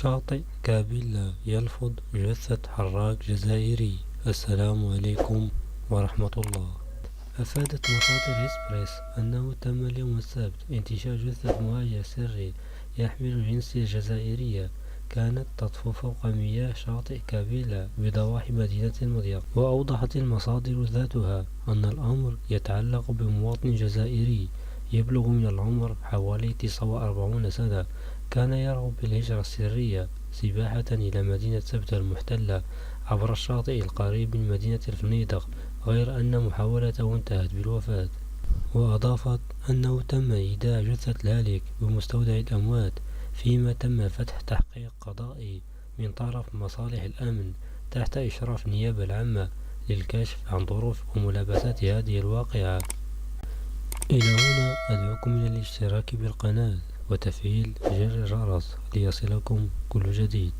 شاطئ كابيلا يلفظ جثة حراق جزائري. السلام عليكم ورحمة الله. أفادت مصادر إكسبريس أنه تم اليوم السبت انتشار جثة مهاجر سري يحمل الجنسية الجزائرية كانت تطفو فوق مياه شاطئ كابيلا بضواحي مدينة المضيق. وأوضحت المصادر ذاتها أن الأمر يتعلق بمواطن جزائري يبلغ من العمر حوالي 49 سنة، كان يرغب بالهجرة السرية سباحة إلى مدينة سبتة المحتلة عبر الشاطئ القريب من مدينة الفنيدق، غير أن محاولته انتهت بالوفاة. وأضافت أنه تم إيداع جثة الهالك بمستودع الأموات، فيما تم فتح تحقيق قضائي من طرف مصالح الأمن تحت إشراف النيابة العامة للكشف عن ظروف وملابسات هذه الواقعة. إلى هنا أدعوكم إلى الاشتراك بالقناة وتفعيل زر الجرس ليصلكم كل جديد.